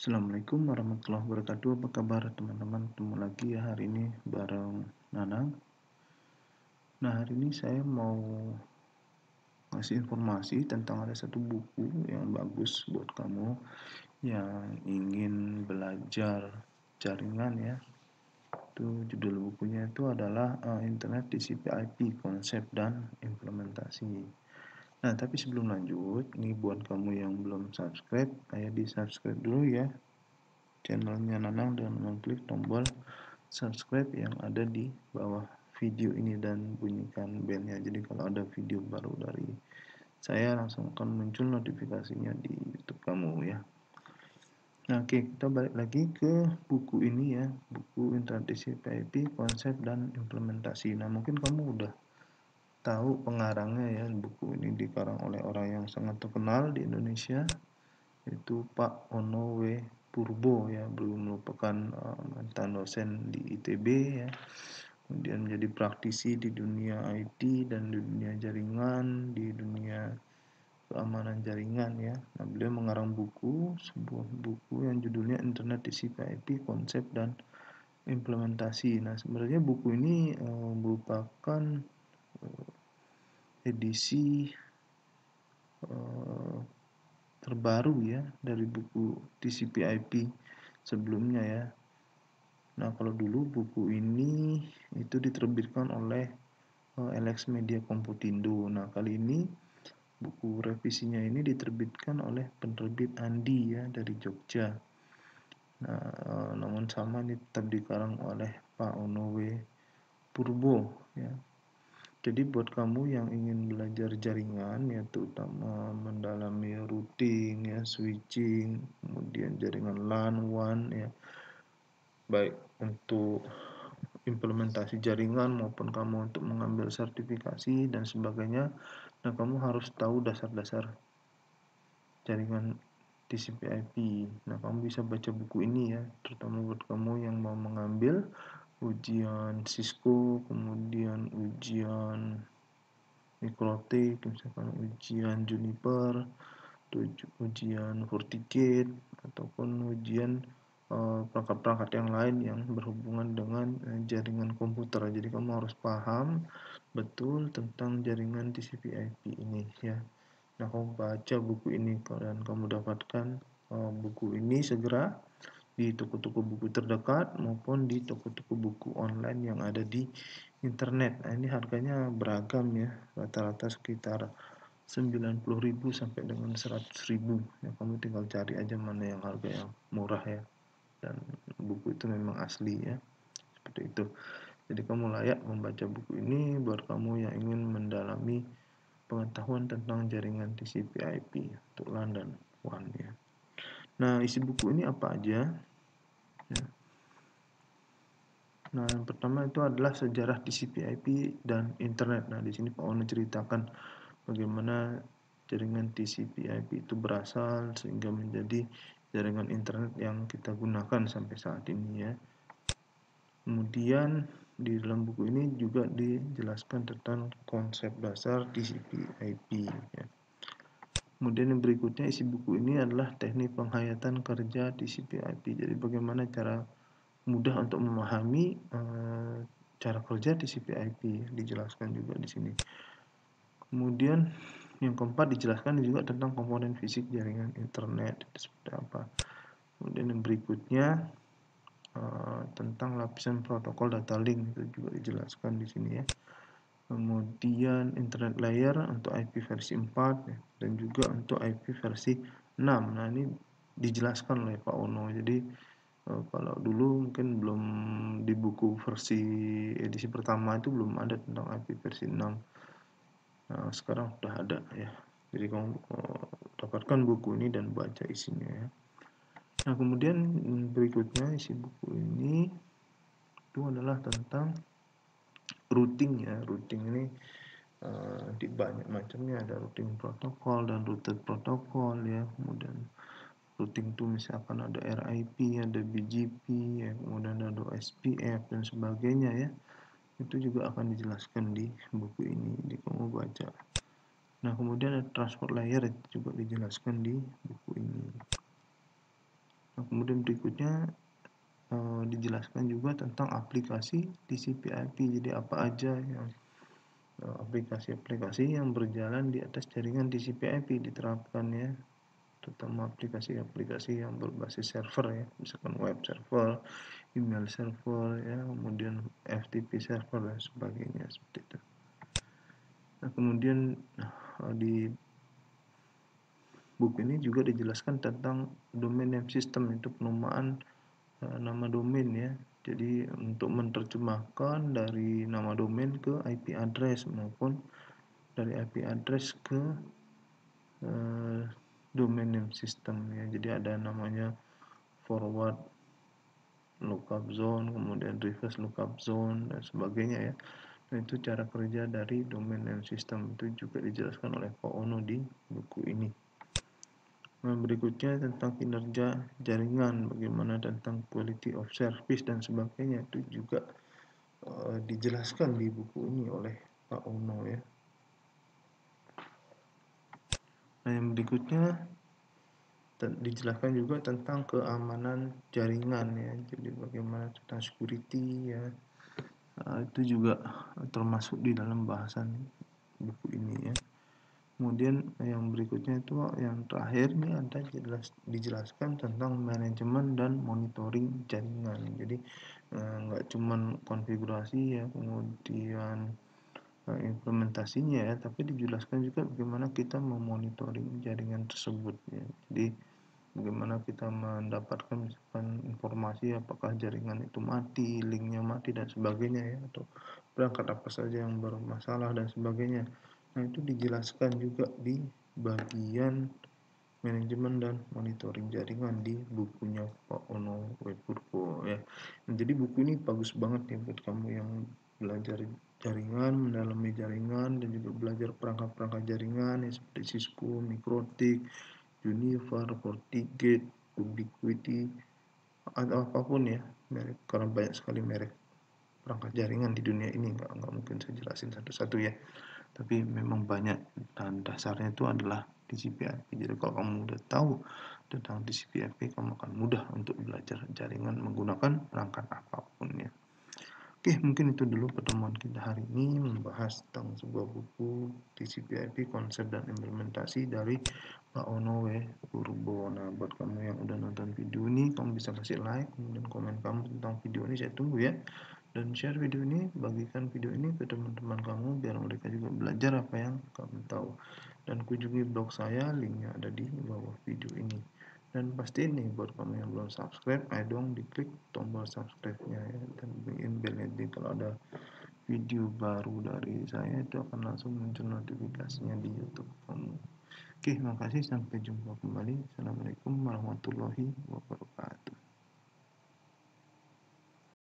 Assalamualaikum warahmatullahi wabarakatuh. Apa kabar teman-teman? Ketemu lagi ya hari ini bareng Nanang. Nah, hari ini saya mau ngasih informasi tentang ada satu buku yang bagus buat kamu yang ingin belajar jaringan ya. Itu judul bukunya itu adalah Internet TCP/IP Konsep dan Implementasi. Nah, tapi sebelum lanjut, nih buat kamu yang belum subscribe, ayo di subscribe dulu ya channelnya Nanang dengan mengklik tombol subscribe yang ada di bawah video ini dan bunyikan belnya. Jadi kalau ada video baru dari saya langsung akan muncul notifikasinya di YouTube kamu ya. Nah, oke, kita balik lagi ke buku ini ya, buku Internet TCP/IP Konsep dan Implementasi. Nah, mungkin kamu udah tahu pengarangnya ya. Buku ini dikarang oleh orang yang sangat terkenal di Indonesia, yaitu Pak Ono W. Purbo ya, belum merupakan mantan dosen di ITB ya, kemudian menjadi praktisi di dunia IT dan di dunia jaringan, di dunia keamanan jaringan ya. Nah, beliau mengarang sebuah buku yang judulnya Internet TCP/IP Konsep dan Implementasi. Nah, sebenarnya buku ini merupakan edisi terbaru ya dari buku TCP/IP sebelumnya ya. Nah, kalau dulu buku ini itu diterbitkan oleh LX Media Komputindo. Nah, kali ini buku revisinya ini diterbitkan oleh penerbit Andi ya dari Jogja. Nah, namun sama ini tetap dikarang oleh Pak Ono W. Purbo ya. Jadi buat kamu yang ingin belajar jaringan ya, terutama mendalami routing ya, switching, kemudian jaringan LAN, WAN ya, baik untuk implementasi jaringan maupun kamu untuk mengambil sertifikasi dan sebagainya. Nah, kamu harus tahu dasar-dasar jaringan TCP/IP. Nah, kamu bisa baca buku ini ya, terutama buat kamu yang mau mengambil ujian Cisco, kemudian ujian Mikrotik, misalkan ujian Juniper, ujian FortiGate, ataupun ujian perangkat-perangkat yang lain yang berhubungan dengan jaringan komputer. Jadi kamu harus paham betul tentang jaringan TCP/IP ini ya. Nah, kamu baca buku ini dan kamu dapatkan buku ini segera di toko-toko buku terdekat maupun di toko-toko buku online yang ada di internet. Nah, ini harganya beragam ya, rata-rata sekitar 90.000 sampai dengan 100.000 ya. Kamu tinggal cari aja mana yang harga yang murah ya, dan buku itu memang asli ya, seperti itu. Jadi kamu layak membaca buku ini buat kamu yang ingin mendalami pengetahuan tentang jaringan TCP/IP untuk LAN dan WAN ya. Nah, isi buku ini apa aja ya? Nah, yang pertama itu adalah sejarah TCP/IP dan internet. Nah, di sini Pak Ono ceritakan bagaimana jaringan TCP/IP itu berasal sehingga menjadi jaringan internet yang kita gunakan sampai saat ini ya. Kemudian di dalam buku ini juga dijelaskan tentang konsep dasar TCP/IP ya. Kemudian yang berikutnya isi buku ini adalah teknik penghayatan kerja TCP/IP. Jadi bagaimana cara mudah untuk memahami cara kerja TCP/IP dijelaskan juga di sini. Kemudian yang keempat dijelaskan juga tentang komponen fisik jaringan internet seperti apa. Kemudian yang berikutnya tentang lapisan protokol data link itu juga dijelaskan di sini ya. Kemudian internet layer untuk IP versi 4 ya, dan juga untuk IP versi 6. Nah, ini dijelaskan oleh Pak Ono. Jadi kalau dulu mungkin belum di buku versi edisi pertama itu belum ada tentang IP versi 6. Nah, sekarang sudah ada ya. Jadi kamu dapatkan buku ini dan baca isinya ya. Nah, kemudian berikutnya isi buku ini itu adalah tentang routing ya. Routing ini di banyak macamnya, ada routing protokol dan routed protokol ya. Kemudian routing itu misalkan ada RIP, ada BGP ya, kemudian ada OSPF dan sebagainya ya. Itu juga akan dijelaskan di buku ini, di kamu baca. Nah, kemudian ada transport layer itu juga dijelaskan di buku ini. Nah, kemudian berikutnya dijelaskan juga tentang aplikasi TCP/IP. Jadi apa aja yang aplikasi-aplikasi yang berjalan di atas jaringan TCP/IP diterapkan ya, terutama aplikasi-aplikasi yang berbasis server ya, misalkan web server, email server ya, kemudian FTP server dan sebagainya seperti itu. Nah, kemudian di buku ini juga dijelaskan tentang domain name system, itu penamaan nama domain ya. Jadi untuk menerjemahkan dari nama domain ke IP address maupun dari IP address ke domain name system ya. Jadi ada namanya forward lookup zone, kemudian reverse lookup zone dan sebagainya ya. Nah, itu cara kerja dari domain name system, itu juga dijelaskan oleh Pak Ono di buku ini. Nah, berikutnya tentang kinerja jaringan, bagaimana tentang quality of service dan sebagainya, itu juga dijelaskan di buku ini oleh Pak Ono ya. Nah, yang berikutnya dijelaskan juga tentang keamanan jaringan ya. Jadi bagaimana tentang security ya. Itu juga termasuk di dalam bahasan buku ini ya. Kemudian yang berikutnya itu yang terakhir nih ada dijelaskan tentang manajemen dan monitoring jaringan. Jadi nggak cuman konfigurasi ya, kemudian implementasinya ya, tapi dijelaskan juga bagaimana kita memonitoring jaringan tersebut ya. Jadi bagaimana kita mendapatkan misalkan informasi apakah jaringan itu mati, linknya mati dan sebagainya ya, atau perangkat apa saja yang bermasalah dan sebagainya. Nah, itu dijelaskan juga di bagian manajemen dan monitoring jaringan di bukunya Pak Ono Wetpurwo ya. Nah, jadi buku ini bagus banget nih buat kamu yang belajar jaringan, mendalami jaringan, dan juga belajar perangkat-perangkat jaringan ya, seperti Cisco, Mikrotik, Juniper, FortiGate, Ubiquiti, atau apapun ya merek, karena banyak sekali merek perangkat jaringan di dunia ini, nggak mungkin saya jelasin satu-satu ya, tapi memang banyak dan dasarnya itu adalah TCP/IP. Jadi kalau kamu udah tahu tentang TCP/IP, kamu akan mudah untuk belajar jaringan menggunakan perangkat apapun ya. Oke, mungkin itu dulu pertemuan kita hari ini membahas tentang sebuah buku TCP/IP, konsep dan implementasi dari Pak Ono Purbo. Nah, buat kamu yang udah nonton video ini, kamu bisa kasih like dan komen kamu tentang video ini, saya tunggu ya. Dan share video ini, bagikan video ini ke teman-teman kamu biar mereka juga belajar apa yang kamu tahu. Dan kunjungi blog saya, linknya ada di bawah video ini. Dan pastiin nih buat kamu yang belum subscribe, ayo dong diklik tombol subscribe-nya ya, dan bunyiin belnya, jadi kalau ada video baru dari saya itu akan langsung muncul notifikasinya di YouTube kamu. Oke, makasih, sampai jumpa kembali. Assalamualaikum warahmatullahi wabarakatuh.